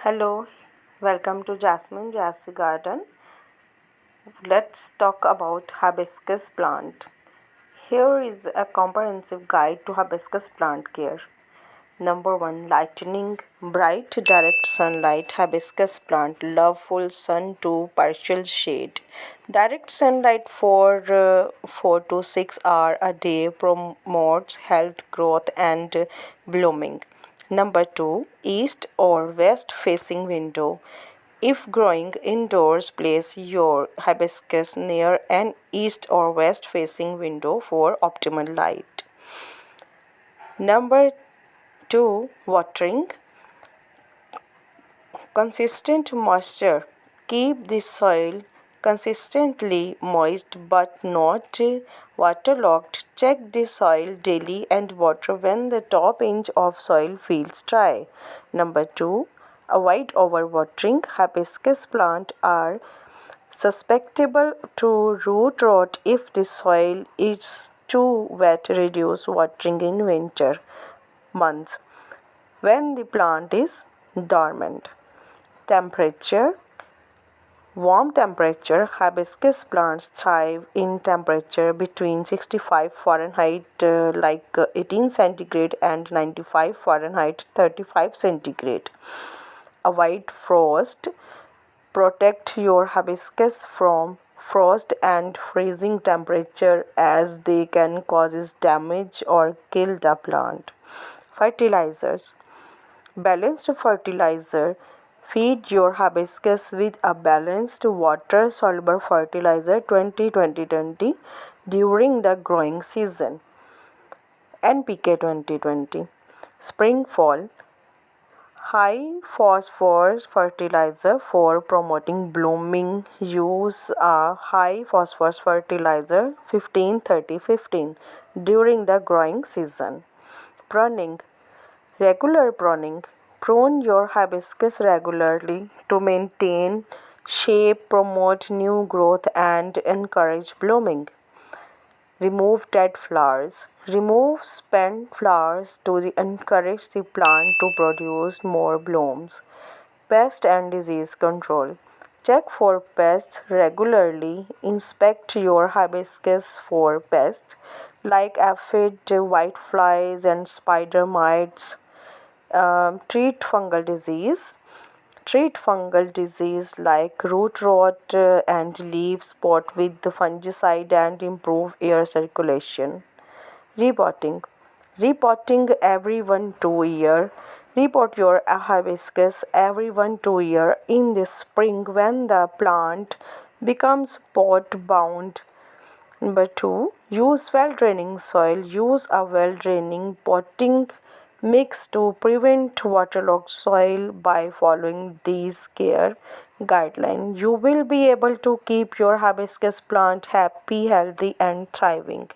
Hello, welcome to jasminjessii garden. Let's talk about hibiscus plant. Here is a comprehensive guide to hibiscus plant care. Number 1, lightning, bright direct sunlight. Hibiscus plant love full sun to partial shade. Direct sunlight for 4 to 6 hours a day promotes health, growth and blooming. Number 2, east or west facing window. If growing indoors, place your hibiscus near an east or west facing window for optimal light. Number 2, watering. Consistent moisture. Keep the soil consistently moist but not waterlogged. Check the soil daily and water when the top inch of soil feels dry. Number 2, avoid overwatering. Hibiscus plants are susceptible to root rot if the soil is too wet. Reduce watering in winter months when the plant is dormant. Temperature. Warm temperature. Hibiscus plants thrive in temperature between 65 Fahrenheit 18 centigrade and 95 Fahrenheit 35 centigrade. Avoid frost. Protect your hibiscus from frost and freezing temperature as they can cause damage or kill the plant. Fertilizers. Balanced fertilizer. Feed your hibiscus with a balanced water-soluble fertilizer 20-20-20 during the growing season. NPK 2020. Spring-fall. High phosphorus fertilizer for promoting blooming. Use a high phosphorus fertilizer 15-30-15 during the growing season. Pruning. Regular pruning. Prune your hibiscus regularly to maintain shape, promote new growth, and encourage blooming. Remove dead flowers. Remove spent flowers to encourage the plant to produce more blooms. Pest and disease control. Check for pests regularly. Inspect your hibiscus for pests like aphid, whiteflies, and spider mites. Treat fungal disease. Treat fungal disease like root rot and leaf spot with the fungicide and improve air circulation. Repotting. Repotting every 1-2 year. Repot your hibiscus every 1-2 year in the spring when the plant becomes pot bound. Number 2, use well-draining soil. Use a well-draining potting mix to prevent waterlogged soil. By following these care guidelines, you will be able to keep your hibiscus plant happy, healthy, and thriving.